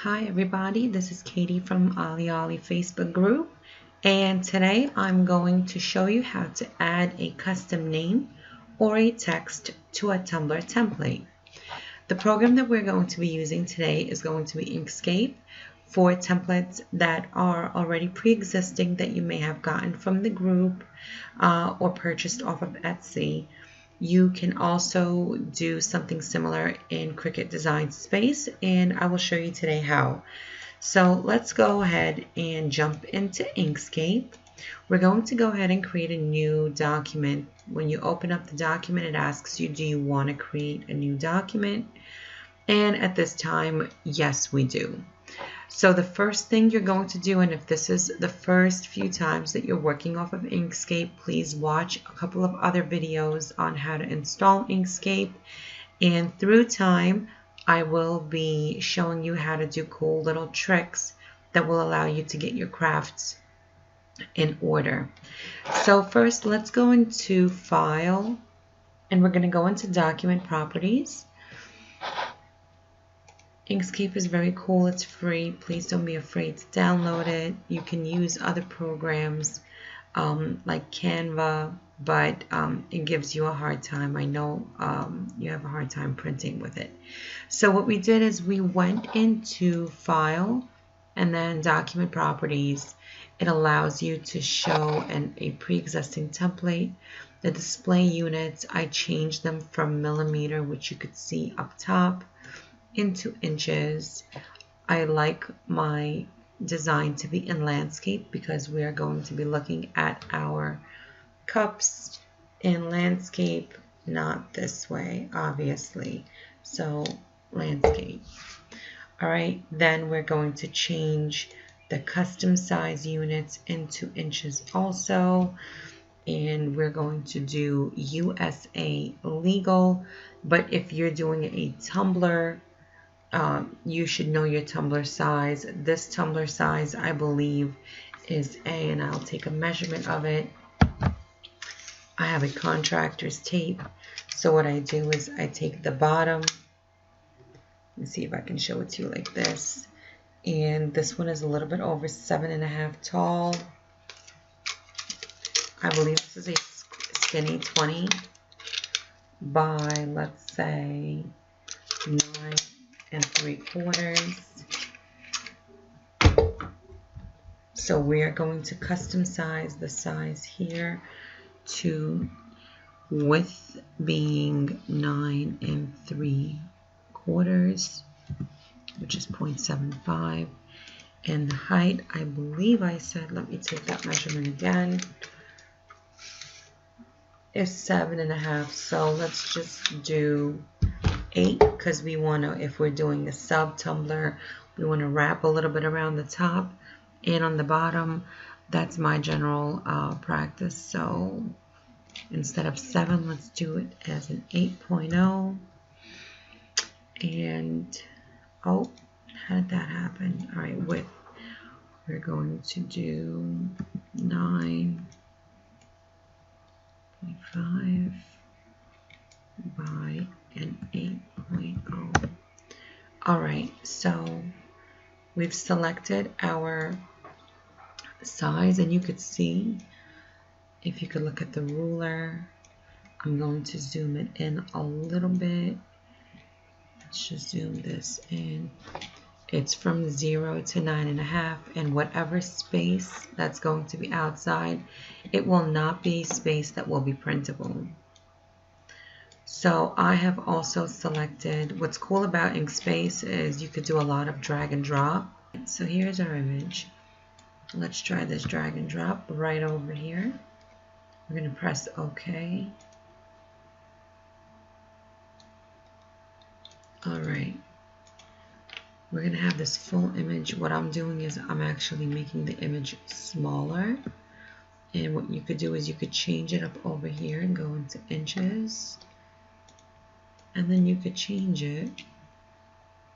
Hi everybody, this is Katie from Ali Facebook group, and today I'm going to show you how to add a custom name or a text to a Tumbler template. The program that we're going to be using today is going to be Inkscape for templates that are already pre-existing that you may have gotten from the group or purchased off of Etsy. You can also do something similar in Cricut Design Space, and I will show you today how. So let's go ahead and jump into Inkscape. We're going to go ahead and create a new document. When you open up the document, it asks you, do you want to create a new document? And at this time, yes, we do. So the first thing you're going to do, and if this is the first few times that you're working off of Inkscape, please watch a couple of other videos on how to install Inkscape. And through time, I will be showing you how to do cool little tricks that will allow you to get your crafts in order. So first, let's go into File, and we're going to go into Document Properties. Inkscape is very cool. It's free. Please don't be afraid to download it. You can use other programs like Canva, but it gives you a hard time. I know you have a hard time printing with it. So what we did is we went into File and then Document Properties. It allows you to show a pre-existing template. The display units, I changed them from millimeter, which you could see up top, into inches. I like my design to be in landscape because we are going to be looking at our cups in landscape, not this way, obviously. So landscape. All right, then we're going to change the custom size units into inches also. And we're going to do USA legal. But if you're doing a tumbler, you should know your tumbler size. This tumbler size, I believe, is A, and I'll take a measurement of it. I have a contractor's tape. So what I do is I take the bottom. Let me see if I can show it to you like this. And this one is a little bit over 7.5 tall. I believe this is a skinny 20 by, let's say, 9 3/4. So we are going to custom size the size here to width being 9 3/4, which is 0.75, and the height, I believe I said, let me take that measurement again, is 7.5. So let's just do 8 because we want to, if we're doing a sub tumbler, we want to wrap a little bit around the top and on the bottom. That's my general practice. So instead of 7, let's do it as an 8.0. And oh, how did that happen? All right, width, we're going to do 9.5 by an 8.0. All right, so we've selected our size, and you could see, if you could look at the ruler, I'm going to zoom it in a little bit. Let's just zoom this in. It's from 0 to 9.5, and whatever space that's going to be outside, it will not be space that will be printable. So I have also selected, what's cool about Inkspace is you could do a lot of drag and drop. So here's our image. Let's try this drag and drop right over here. We're going to press OK. All right. We're going to have this full image. What I'm doing is I'm actually making the image smaller. And what you could do is you could change it up over here and go into inches. And then you could change it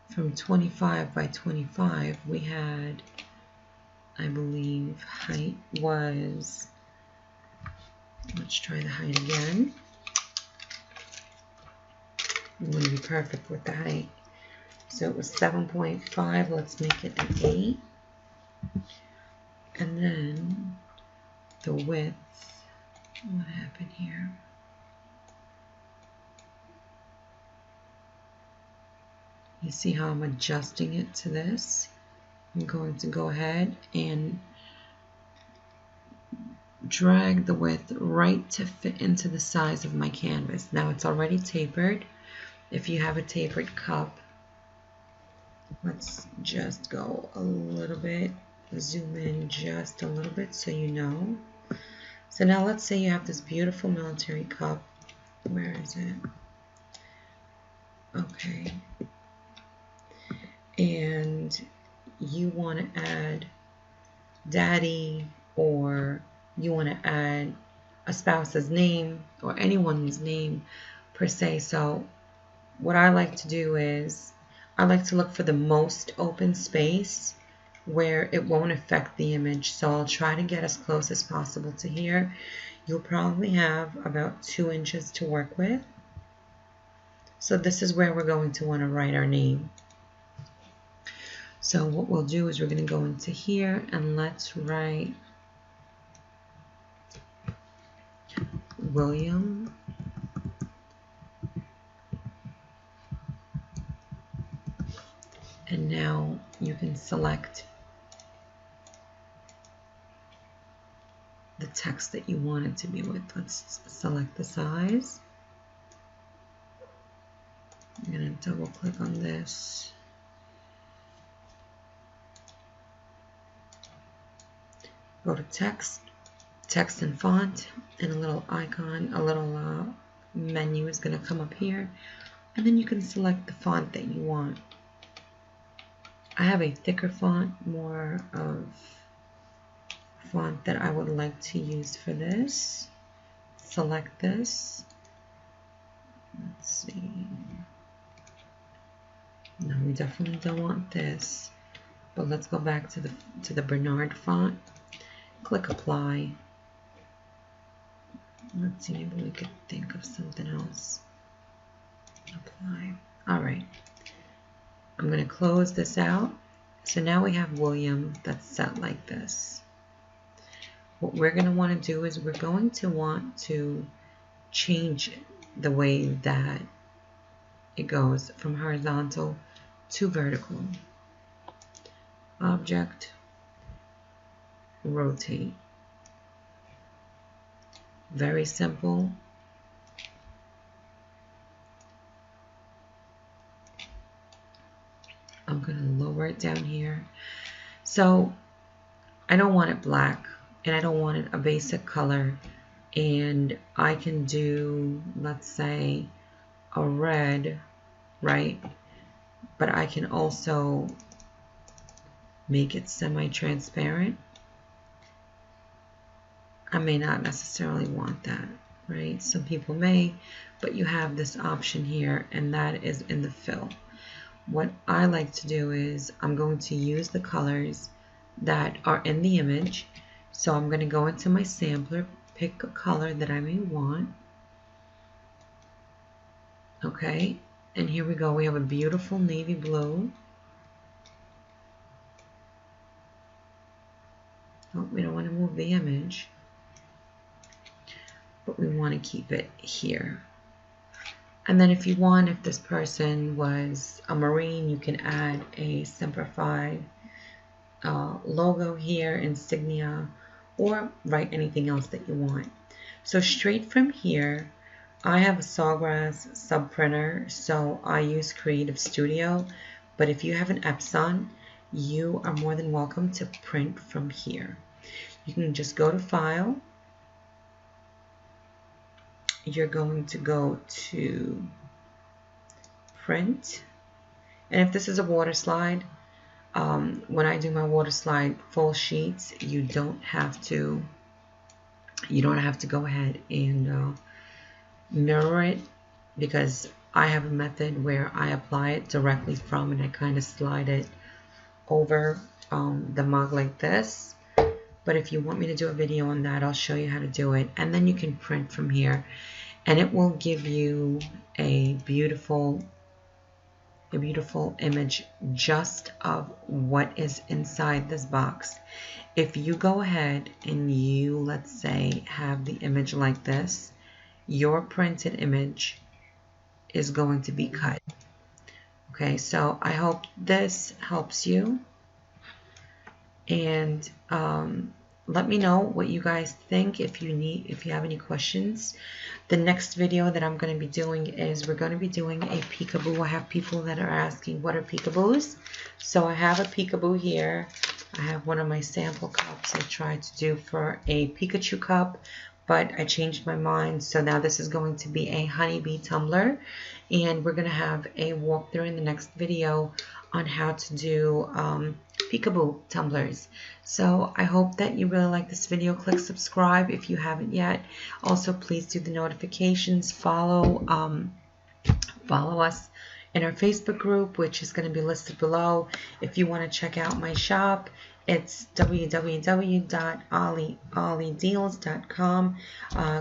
from 25 by 25. We had, I believe, height was, let's try the height again. We want to be perfect with the height. So it was 7.5. Let's make it an 8. And then the width, what happened here? You see how I'm adjusting it to this? I'm going to go ahead and drag the width right to fit into the size of my canvas. Now it's already tapered. If you have a tapered cup, let's just go a little bit, zoom in just a little bit so you know. So now let's say you have this beautiful military cup. Where is it? Okay. And you want to add daddy, or you want to add a spouse's name or anyone's name per se. So what I like to do is I like to look for the most open space where it won't affect the image. So I'll try to get as close as possible to here. You'll probably have about 2 inches to work with. So this is where we're going to want to write our name. So what we'll do is we're going to go into here and let's write William. And now you can select the text that you want it to be with. Let's select the size. I'm going to double click on this. Go to text, text and font, and a little icon, a little menu is going to come up here. And then you can select the font that you want. I have a thicker font, more of font that I would like to use for this. Select this. Let's see. No, we definitely don't want this. But let's go back to the Bernard font. Click apply. Let's see, maybe we could think of something else. Apply. All right. I'm going to close this out. So now we have William that's set like this. What we're going to want to do is we're going to want to change the way that it goes from horizontal to vertical. Object, rotate. Very simple. I'm going to lower it down here. So I don't want it black and I don't want it a basic color, and I can do, let's say, a red, right? But I can also make it semi-transparent. I may not necessarily want that, right? Some people may, but you have this option here, and that is in the fill. What I like to do is I'm going to use the colors that are in the image. So I'm going to go into my sampler, pick a color that I may want. Okay, and here we go. We have a beautiful navy blue. Oh, we don't want to move the image, but we want to keep it here. And then if you want, if this person was a Marine, you can add a simplified logo here, insignia, or write anything else that you want. So straight from here, I have a Sawgrass sub printer, so I use Creative Studio, but if you have an Epson, you are more than welcome to print from here. You can just go to File. You're going to go to Print, and if this is a water slide, when I do my water slide full sheets, you don't have to go ahead and mirror it, because I have a method where I apply it directly from, and I kind of slide it over the mug like this. But if you want me to do a video on that, I'll show you how to do it, and then you can print from here, and it will give you a beautiful a beautiful image just of what is inside this box. If you go ahead and you, let's say, have the image like this, your printed image is going to be cut. Okay, so I hope this helps you, and let me know what you guys think. If you have any questions. The next video that I'm going to be doing is we're going to be doing a peekaboo. I have people that are asking what are peekaboos. So I have a peekaboo here. I have one of my sample cups I tried to do for a Pikachu cup, but I changed my mind. So now this is going to be a honeybee tumbler, and we're going to have a walkthrough in the next video on how to do peekaboo tumblers. So I hope that you really like this video. Click subscribe if you haven't yet. Also, please do the notifications. Follow us in our Facebook group, which is going to be listed below. If you want to check out my shop, it's www.olliedeals.com.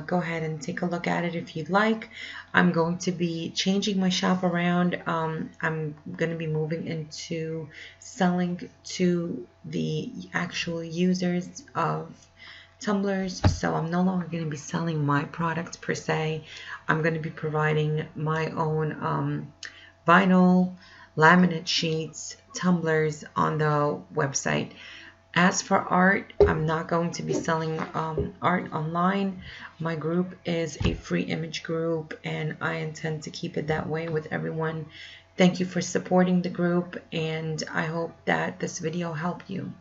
Go ahead and take a look at it if you'd like. I'm going to be changing my shop around. I'm going to be moving into selling to the actual users of tumblers. So I'm no longer going to be selling my products per se. I'm going to be providing my own vinyl, laminate sheets, tumblers on the website. As for art, I'm not going to be selling art online. My group is a free image group, and I intend to keep it that way with everyone. Thank you for supporting the group, and I hope that this video helped you.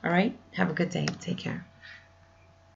All right, have a good day. Take care.